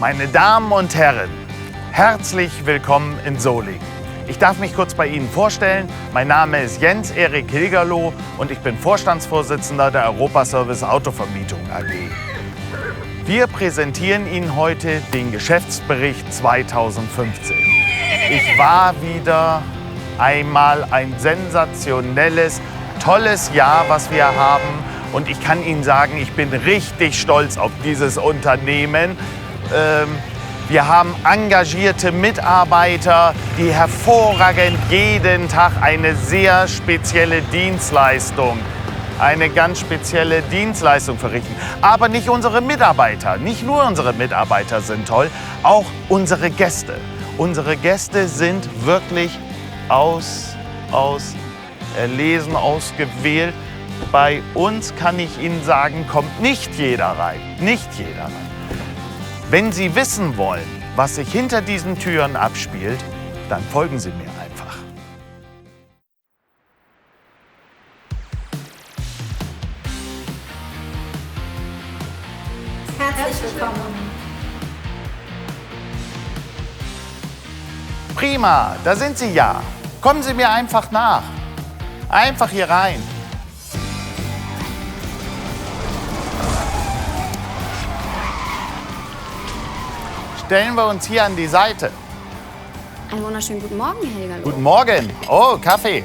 Meine Damen und Herren, herzlich willkommen in Solingen. Ich darf mich kurz bei Ihnen vorstellen. Mein Name ist Jens-Erik Hilgerloh und ich bin Vorstandsvorsitzender der Europaservice Autovermietung AG. Wir präsentieren Ihnen heute den Geschäftsbericht 2015. Ich war wieder einmal ein sensationelles, tolles Jahr, was wir haben. Und ich kann Ihnen sagen, ich bin richtig stolz auf dieses Unternehmen. Wir haben engagierte Mitarbeiter, die hervorragend jeden Tag eine sehr spezielle Dienstleistung, eine ganz spezielle Dienstleistung verrichten. Aber nicht unsere Mitarbeiter, nicht nur unsere Mitarbeiter sind toll, auch unsere Gäste. Unsere Gäste sind wirklich erlesen, ausgewählt. Bei uns kann ich Ihnen sagen, kommt nicht jeder rein, nicht jeder rein. Wenn Sie wissen wollen, was sich hinter diesen Türen abspielt, dann folgen Sie mir einfach. Herzlich willkommen. Prima, da sind Sie ja. Kommen Sie mir einfach nach. Einfach hier rein. Stellen wir uns hier an die Seite. Einen wunderschönen guten Morgen, Herr Hilgerloh. Guten Morgen. Oh, Kaffee.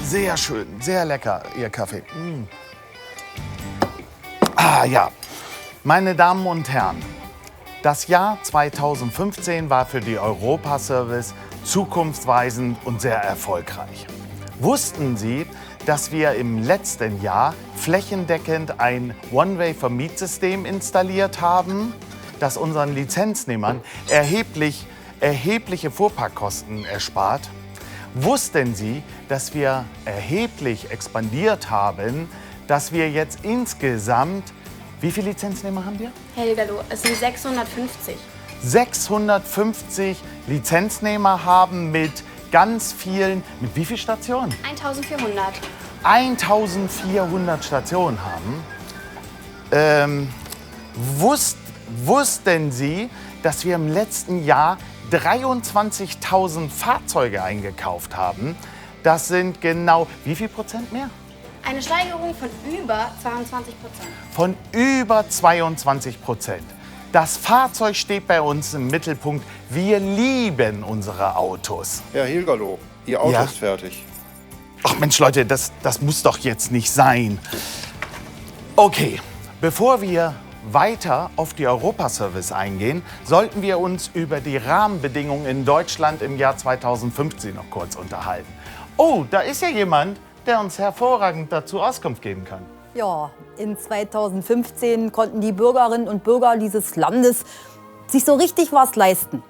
Sehr schön, sehr lecker, Ihr Kaffee. Ja, meine Damen und Herren, das Jahr 2015 war für die Europaservice zukunftsweisend und sehr erfolgreich. Wussten Sie, dass wir im letzten Jahr flächendeckend ein One-Way-Vermietsystem installiert haben, das unseren Lizenznehmern erhebliche Fuhrparkkosten erspart? Wussten Sie, dass wir erheblich expandiert haben, dass wir jetzt insgesamt, wie viele Lizenznehmer haben wir? Herr Hilgerloh, es sind 650. 650 Lizenznehmer haben mit ganz vielen, mit wie vielen Stationen? 1400. 1400 Stationen haben. Wussten Sie, dass wir im letzten Jahr 23.000 Fahrzeuge eingekauft haben? Das sind genau, wie viel Prozent mehr? Eine Steigerung von über 22%. Von über 22%. Das Fahrzeug steht bei uns im Mittelpunkt. Wir lieben unsere Autos. Herr Hilgerloh, Ihr Auto Ja? ist fertig. Ach Mensch, Leute, das muss doch jetzt nicht sein. Okay, bevor wir weiter auf die Europaservice eingehen, sollten wir uns über die Rahmenbedingungen in Deutschland im Jahr 2015 noch kurz unterhalten. Oh, da ist ja jemand, der uns hervorragend dazu Auskunft geben kann. Ja, in 2015 konnten die Bürgerinnen und Bürger dieses Landes sich so richtig was leisten.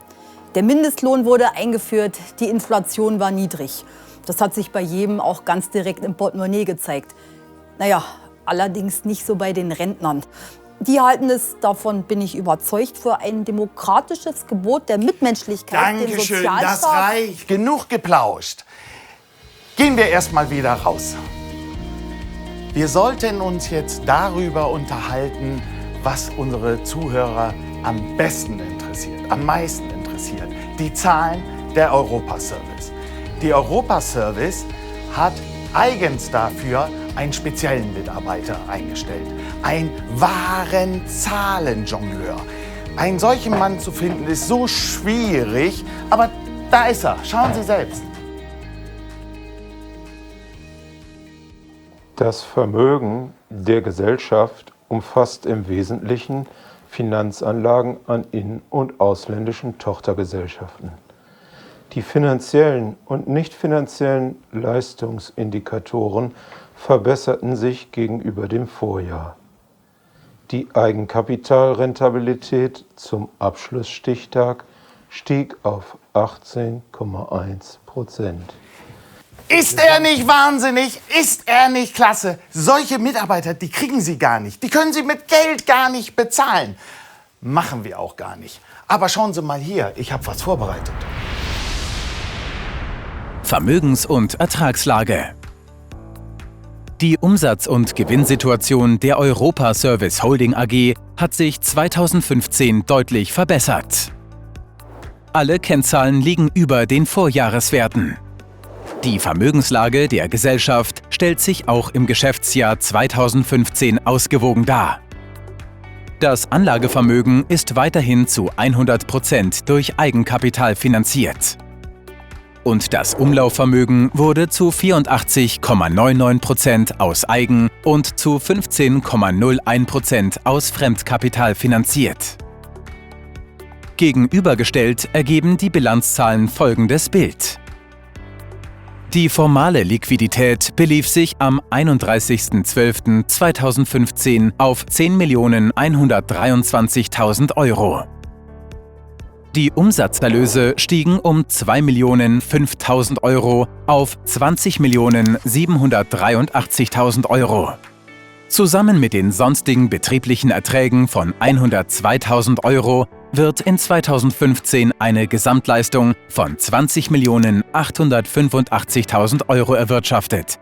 Der Mindestlohn wurde eingeführt, die Inflation war niedrig. Das hat sich bei jedem auch ganz direkt im Portemonnaie gezeigt. Naja, allerdings nicht so bei den Rentnern. Die halten es, davon bin ich überzeugt, für ein demokratisches Gebot der Mitmenschlichkeit, den Dankeschön, Sozialstaat. das reicht. Genug geplauscht. Gehen wir erst mal wieder raus. Wir sollten uns jetzt darüber unterhalten, was unsere Zuhörer am besten interessiert, am meisten interessiert. Die Zahlen der Europaservice. Die Europaservice hat eigens dafür einen speziellen Mitarbeiter eingestellt. Einen wahren Zahlenjongleur. Einen solchen Mann zu finden ist so schwierig, aber da ist er. Schauen Sie selbst. Das Vermögen der Gesellschaft umfasst im Wesentlichen Finanzanlagen an in- und ausländischen Tochtergesellschaften. Die finanziellen und nicht finanziellen Leistungsindikatoren verbesserten sich gegenüber dem Vorjahr. Die Eigenkapitalrentabilität zum Abschlussstichtag stieg auf 18,1%. Ist er nicht wahnsinnig? Ist er nicht klasse? Solche Mitarbeiter, die kriegen Sie gar nicht. Die können Sie mit Geld gar nicht bezahlen. Machen wir auch gar nicht. Aber schauen Sie mal hier, ich habe was vorbereitet. Vermögens- und Ertragslage. Die Umsatz- und Gewinnsituation der Europa Service Holding AG hat sich 2015 deutlich verbessert. Alle Kennzahlen liegen über den Vorjahreswerten. Die Vermögenslage der Gesellschaft stellt sich auch im Geschäftsjahr 2015 ausgewogen dar. Das Anlagevermögen ist weiterhin zu 100% durch Eigenkapital finanziert. Und das Umlaufvermögen wurde zu 84,99% aus Eigen- und zu 15,01% aus Fremdkapital finanziert. Gegenübergestellt ergeben die Bilanzzahlen folgendes Bild. Die formale Liquidität belief sich am 31.12.2015 auf 10.123.000 € Die Umsatzerlöse stiegen um 2.005.000 € auf 20.783.000 €. Zusammen mit den sonstigen betrieblichen Erträgen von 102.000 € wird in 2015 eine Gesamtleistung von 20.885.000 € erwirtschaftet.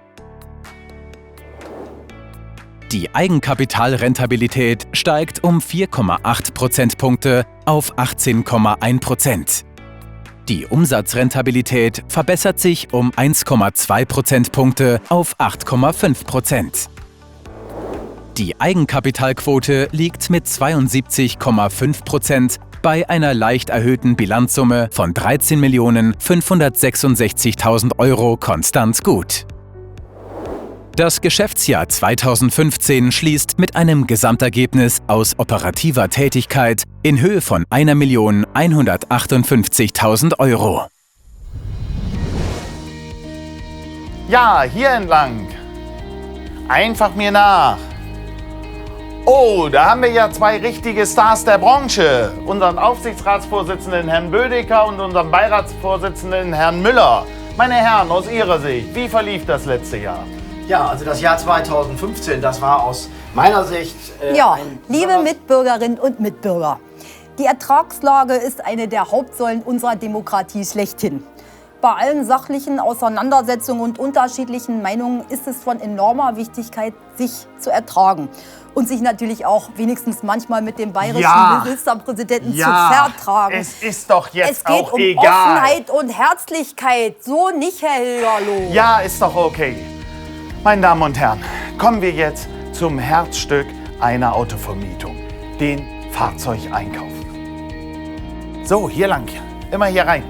Die Eigenkapitalrentabilität steigt um 4,8 Prozentpunkte auf 18,1%. Die Umsatzrentabilität verbessert sich um 1,2 Prozentpunkte auf 8,5%. Die Eigenkapitalquote liegt mit 72,5% bei einer leicht erhöhten Bilanzsumme von 13.566.000 € konstant gut. Das Geschäftsjahr 2015 schließt mit einem Gesamtergebnis aus operativer Tätigkeit in Höhe von 1.158.000 €. Ja, hier entlang. Einfach mir nach. Oh, da haben wir ja zwei richtige Stars der Branche. Unseren Aufsichtsratsvorsitzenden Herrn Bödecker und unseren Beiratsvorsitzenden Herrn Müller. Meine Herren, aus Ihrer Sicht, wie verlief das letzte Jahr? Ja, also das Jahr 2015, das war aus meiner Sicht liebe Mitbürgerinnen und Mitbürger, die Ertragslage ist eine der Hauptsäulen unserer Demokratie schlechthin. Bei allen sachlichen Auseinandersetzungen und unterschiedlichen Meinungen ist es von enormer Wichtigkeit, sich zu ertragen und sich natürlich auch wenigstens manchmal mit dem bayerischen Ministerpräsidenten zu vertragen. Es ist doch jetzt auch egal. Es geht um Offenheit und Herzlichkeit, so nicht, Herr Hilgerloh. Ja, ist doch okay. Meine Damen und Herren, kommen wir jetzt zum Herzstück einer Autovermietung, den Fahrzeugeinkauf. So, hier lang, immer hier rein.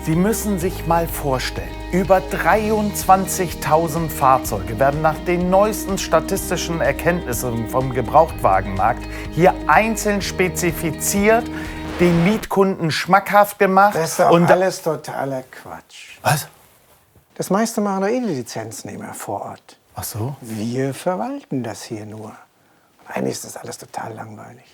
Sie müssen sich mal vorstellen, über 23.000 Fahrzeuge werden nach den neuesten statistischen Erkenntnissen vom Gebrauchtwagenmarkt hier einzeln spezifiziert, den Mietkunden schmackhaft gemacht. Das ist doch alles totaler Quatsch. Was? Das meiste machen doch die Lizenznehmer vor Ort. Ach so? Wir verwalten das hier nur. Eigentlich ist das alles total langweilig.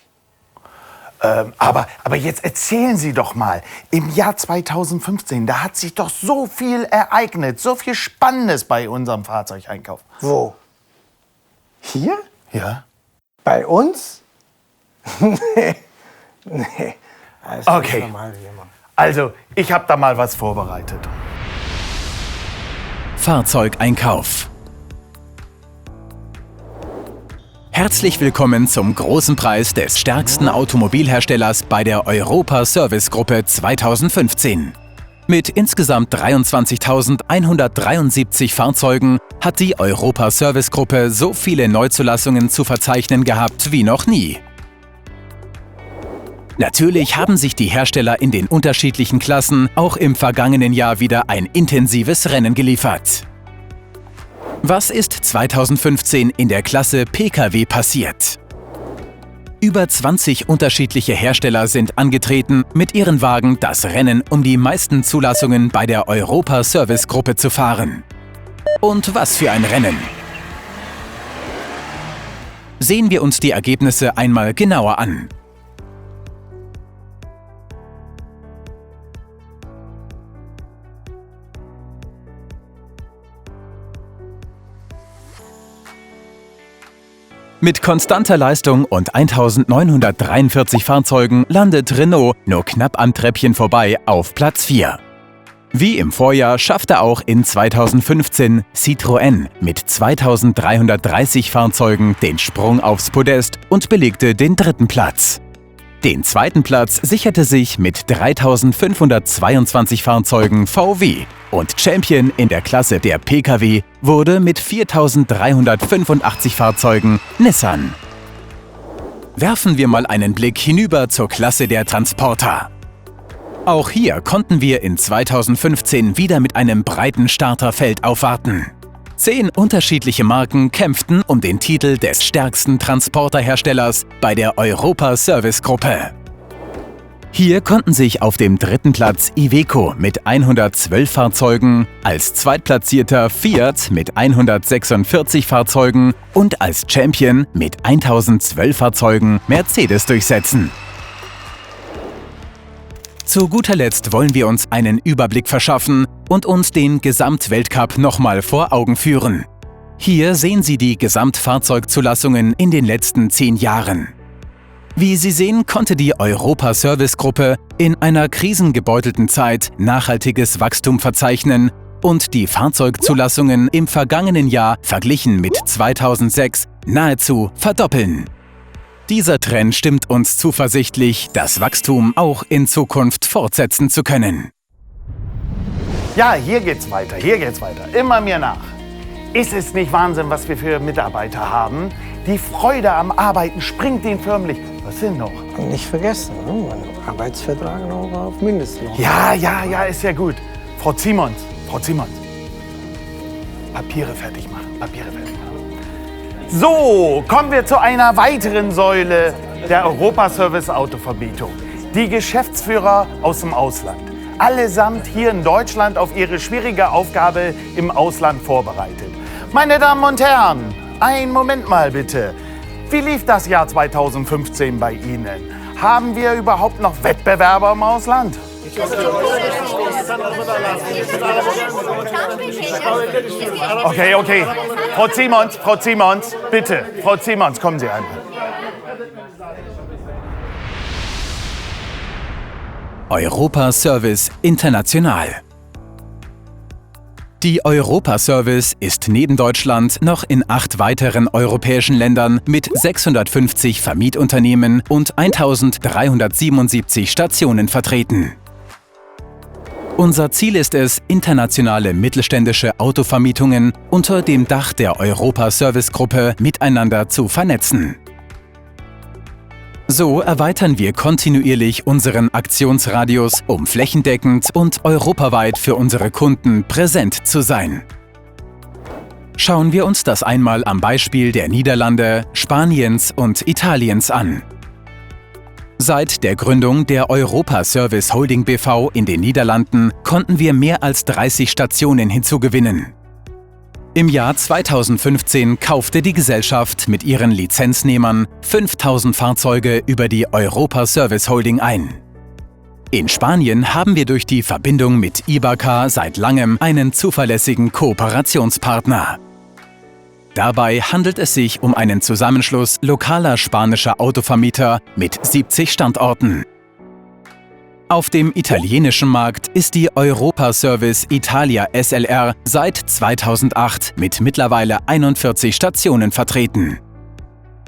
Aber jetzt erzählen Sie doch mal, im Jahr 2015, da hat sich doch so viel ereignet, so viel Spannendes bei unserem Fahrzeugeinkauf. Wo? Hier? Ja? Bei uns? Nee. Also Okay. Also, ich habe da mal was vorbereitet. Fahrzeugeinkauf. Herzlich willkommen zum großen Preis des stärksten Automobilherstellers bei der Europa Service Gruppe 2015. Mit insgesamt 23.173 Fahrzeugen hat die Europa Service Gruppe so viele Neuzulassungen zu verzeichnen gehabt wie noch nie. Natürlich haben sich die Hersteller in den unterschiedlichen Klassen auch im vergangenen Jahr wieder ein intensives Rennen geliefert. Was ist 2015 in der Klasse Pkw passiert? Über 20 unterschiedliche Hersteller sind angetreten, mit ihren Wagen das Rennen um die meisten Zulassungen bei der Europa Service Gruppe zu fahren. Und was für ein Rennen! Sehen wir uns die Ergebnisse einmal genauer an. Mit konstanter Leistung und 1943 Fahrzeugen landet Renault nur knapp am Treppchen vorbei auf Platz 4. Wie im Vorjahr schaffte auch in 2015 Citroën mit 2330 Fahrzeugen den Sprung aufs Podest und belegte den 3. Platz. Den 2. Platz sicherte sich mit 3522 Fahrzeugen VW und Champion in der Klasse der Pkw wurde mit 4385 Fahrzeugen Nissan. Werfen wir mal einen Blick hinüber zur Klasse der Transporter. Auch hier konnten wir in 2015 wieder mit einem breiten Starterfeld aufwarten. 10 unterschiedliche Marken kämpften um den Titel des stärksten Transporterherstellers bei der Europa Service Gruppe. Hier konnten sich auf dem 3. Platz Iveco mit 112 Fahrzeugen, als zweitplatzierter Fiat mit 146 Fahrzeugen und als Champion mit 1012 Fahrzeugen Mercedes durchsetzen. Zu guter Letzt wollen wir uns einen Überblick verschaffen und uns den Gesamtweltcup nochmal vor Augen führen. Hier sehen Sie die Gesamtfahrzeugzulassungen in den letzten 10 Jahren. Wie Sie sehen, konnte die Europa Service Gruppe in einer krisengebeutelten Zeit nachhaltiges Wachstum verzeichnen und die Fahrzeugzulassungen im vergangenen Jahr verglichen mit 2006 nahezu verdoppeln. Dieser Trend stimmt uns zuversichtlich, das Wachstum auch in Zukunft fortsetzen zu können. Ja, hier geht's weiter, immer mir nach. Ist es nicht Wahnsinn, was wir für Mitarbeiter haben? Die Freude am Arbeiten springt ihnen förmlich. Was sind noch? Und nicht vergessen, ne? Mein Arbeitsvertrag noch auf Mindestlohn. Ja, ist ja gut. Frau Simons. Papiere fertig machen. So, kommen wir zu einer weiteren Säule der Europa Service Autovermietung. Die Geschäftsführer aus dem Ausland. Allesamt hier in Deutschland auf ihre schwierige Aufgabe im Ausland vorbereitet. Meine Damen und Herren, einen Moment mal bitte. Wie lief das Jahr 2015 bei Ihnen? Haben wir überhaupt noch Wettbewerber im Ausland? Okay. Frau Simons, bitte. Frau Simons, kommen Sie einmal. Europa Service International. Die Europa Service ist neben Deutschland noch in 8 weiteren europäischen Ländern mit 650 Vermietunternehmen und 1377 Stationen vertreten. Unser Ziel ist es, internationale mittelständische Autovermietungen unter dem Dach der Europa Service Gruppe miteinander zu vernetzen. So erweitern wir kontinuierlich unseren Aktionsradius, um flächendeckend und europaweit für unsere Kunden präsent zu sein. Schauen wir uns das einmal am Beispiel der Niederlande, Spaniens und Italiens an. Seit der Gründung der Europa Service Holding BV in den Niederlanden konnten wir mehr als 30 Stationen hinzugewinnen. Im Jahr 2015 kaufte die Gesellschaft mit ihren Lizenznehmern 5000 Fahrzeuge über die Europa Service Holding ein. In Spanien haben wir durch die Verbindung mit Ibercar seit langem einen zuverlässigen Kooperationspartner. Dabei handelt es sich um einen Zusammenschluss lokaler spanischer Autovermieter mit 70 Standorten. Auf dem italienischen Markt ist die Europa Service Italia SLR seit 2008 mit mittlerweile 41 Stationen vertreten.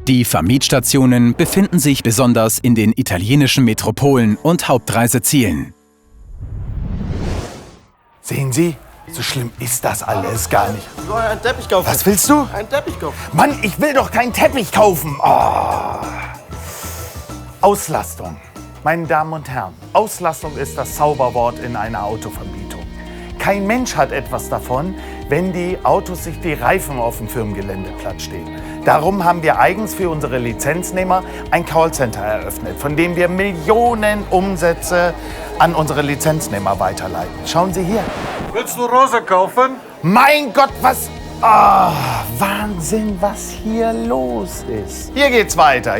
Die Vermietstationen befinden sich besonders in den italienischen Metropolen und Hauptreisezielen. Sehen Sie, so schlimm ist das alles gar nicht. Ich soll einen Teppich kaufen. Was willst du? Einen Teppich kaufen. Mann, ich will doch keinen Teppich kaufen. Oh. Auslastung. Meine Damen und Herren, Auslastung ist das Zauberwort in einer Autovermietung. Kein Mensch hat etwas davon, wenn die Autos sich die Reifen auf dem Firmengelände platt stehen. Darum haben wir eigens für unsere Lizenznehmer ein Callcenter eröffnet, von dem wir Millionen Umsätze an unsere Lizenznehmer weiterleiten. Schauen Sie hier. Willst du Rose kaufen? Mein Gott, was... Oh, Wahnsinn, was hier los ist. Hier geht's weiter.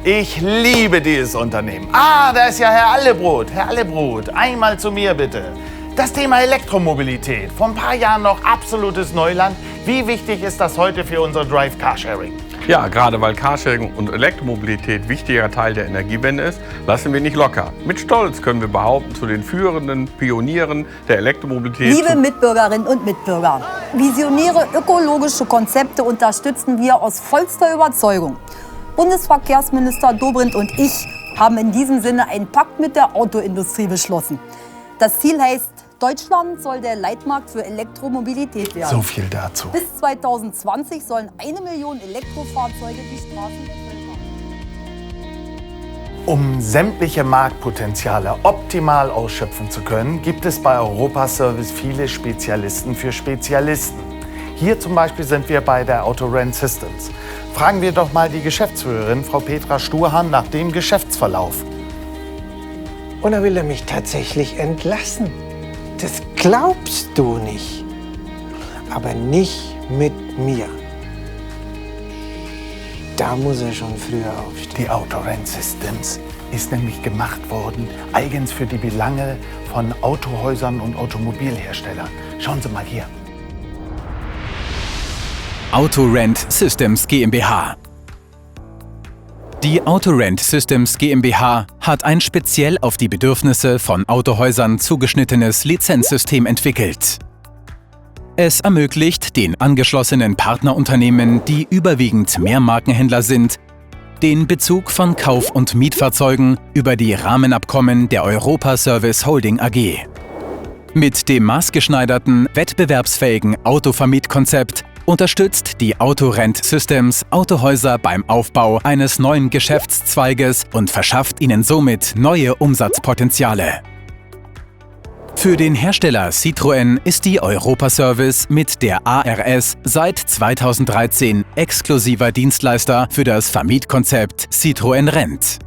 Ich liebe dieses Unternehmen. Ah, da ist ja Herr Allebrot. Herr Allebrot, einmal zu mir bitte. Das Thema Elektromobilität. Vor ein paar Jahren noch absolutes Neuland. Wie wichtig ist das heute für unser Drive Carsharing? Ja, gerade weil Carsharing und Elektromobilität wichtiger Teil der Energiewende ist, lassen wir nicht locker. Mit Stolz können wir behaupten, zu den führenden Pionieren der Elektromobilität. Liebe Mitbürgerinnen und Mitbürger, visionäre ökologische Konzepte unterstützen wir aus vollster Überzeugung. Bundesverkehrsminister Dobrindt und ich haben in diesem Sinne einen Pakt mit der Autoindustrie beschlossen. Das Ziel heißt, Deutschland soll der Leitmarkt für Elektromobilität werden. So viel dazu. Bis 2020 sollen 1 Million Elektrofahrzeuge die Straßen bevölkern. Um sämtliche Marktpotenziale optimal ausschöpfen zu können, gibt es bei Europa Service viele Spezialisten für Spezialisten. Hier zum Beispiel sind wir bei der Autorent Systems. Fragen wir doch mal die Geschäftsführerin, Frau Petra Sturhan, nach dem Geschäftsverlauf. Oder will er mich tatsächlich entlassen? Das glaubst du nicht. Aber nicht mit mir. Da muss er schon früher aufstehen. Die Autorent Systems ist nämlich gemacht worden, eigens für die Belange von Autohäusern und Automobilherstellern. Schauen Sie mal hier. Autorent Systems GmbH. Die Autorent Systems GmbH hat ein speziell auf die Bedürfnisse von Autohäusern zugeschnittenes Lizenzsystem entwickelt. Es ermöglicht den angeschlossenen Partnerunternehmen, die überwiegend Mehrmarkenhändler sind, den Bezug von Kauf- und Mietfahrzeugen über die Rahmenabkommen der Europa Service Holding AG. Mit dem maßgeschneiderten, wettbewerbsfähigen Autovermietkonzept unterstützt die Autorent Systems Autohäuser beim Aufbau eines neuen Geschäftszweiges und verschafft ihnen somit neue Umsatzpotenziale. Für den Hersteller Citroën ist die Europa Service mit der ARS seit 2013 exklusiver Dienstleister für das Vermietkonzept Citroën Rent.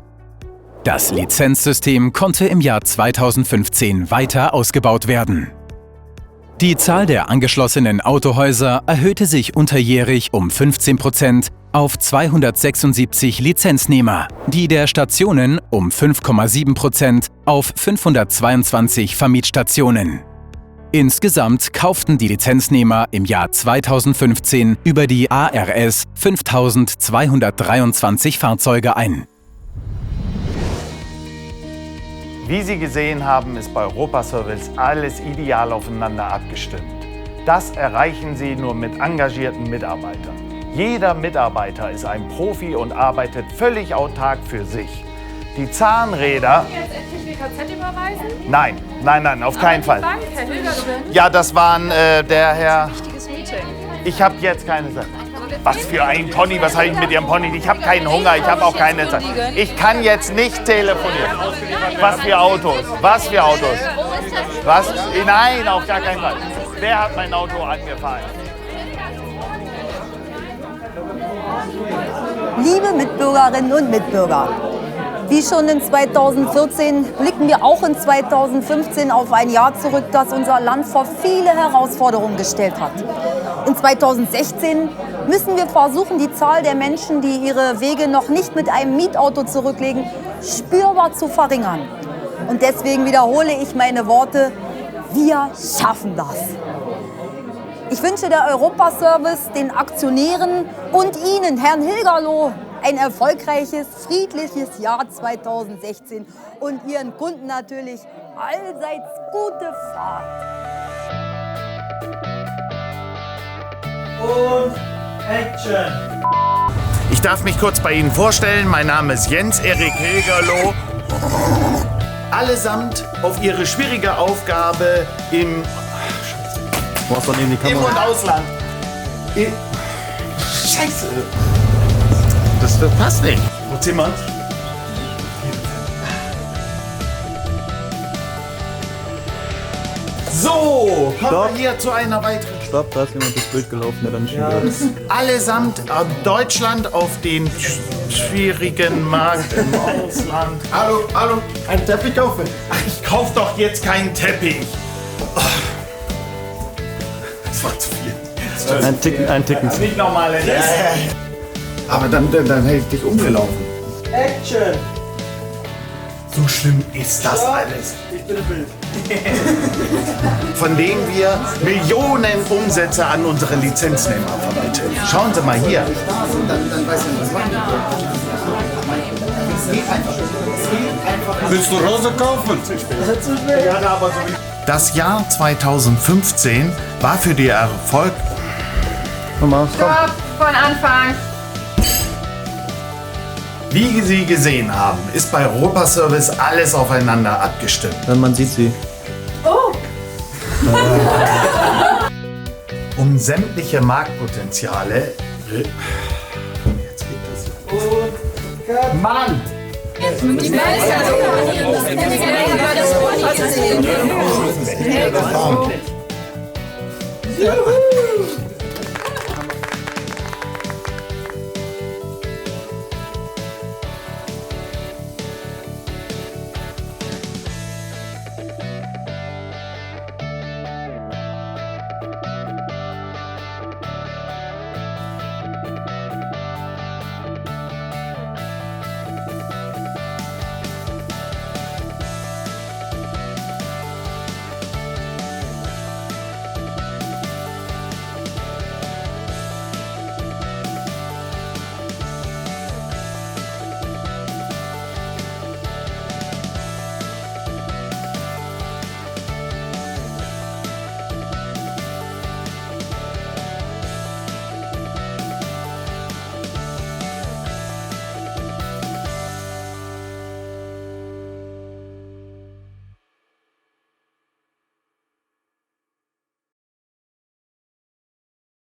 Das Lizenzsystem konnte im Jahr 2015 weiter ausgebaut werden. Die Zahl der angeschlossenen Autohäuser erhöhte sich unterjährig um 15% auf 276 Lizenznehmer, die der Stationen um 5,7% auf 522 Vermietstationen. Insgesamt kauften die Lizenznehmer im Jahr 2015 über die ARS 5.223 Fahrzeuge ein. Wie Sie gesehen haben, ist bei Europa Service alles ideal aufeinander abgestimmt. Das erreichen Sie nur mit engagierten Mitarbeitern. Jeder Mitarbeiter ist ein Profi und arbeitet völlig autark für sich. Die Zahnräder... Jetzt endlich WKZ überweisen? Nein, nein, nein, auf keinen Fall. Bank, Herr Hilger, Ja, das waren der Herr... wichtiges Meeting. Ich habe jetzt keine Sache. Was für ein Pony, was habe ich mit Ihrem Pony? Ich habe keinen Hunger, ich habe auch keine Zeit. Ich kann jetzt nicht telefonieren. Was für Autos? Was für Autos? Was? Nein, auf gar keinen Fall. Wer hat mein Auto angefahren? Liebe Mitbürgerinnen und Mitbürger, wie schon in 2014 blicken wir auch in 2015 auf ein Jahr zurück, das unser Land vor viele Herausforderungen gestellt hat. In 2016 müssen wir versuchen, die Zahl der Menschen, die ihre Wege noch nicht mit einem Mietauto zurücklegen, spürbar zu verringern. Und deswegen wiederhole ich meine Worte, wir schaffen das. Ich wünsche der Europa Service, den Aktionären und Ihnen, Herrn Hilgerloh, ein erfolgreiches, friedliches Jahr 2016 und Ihren Kunden natürlich allseits gute Fahrt. Und Action! Ich darf mich kurz bei Ihnen vorstellen. Mein Name ist Jens-Erik Hilgerloh. Allesamt auf Ihre schwierige Aufgabe im Im- und Ausland. Scheiße. Das passt nicht. Wo Zimmern? So, kommen wir hier zu einer weiteren. Stopp, da ist jemand durchs Bild gelaufen, der dann nicht mehr Allesamt Deutschland auf den schwierigen Markt im Ausland. Hallo, einen Teppich kaufen? Ach, ich kauf doch jetzt keinen Teppich. Das war zu viel. Ein Ticken. Nicht normal, aber dann hätte ich dich umgelaufen. Action! So schlimm ist das alles. Ich bin im Bild. von denen wir Millionen Umsätze an unsere Lizenznehmer vermitteln. Schauen Sie mal hier. Willst du Rose kaufen? Das Jahr 2015 war für die Erfolg... Stopp, von Anfang. Wie Sie gesehen haben, ist bei Europa Service alles aufeinander abgestimmt. Man sieht sie. Oh! Um sämtliche Marktpotenziale... Jetzt geht das. Mann! Die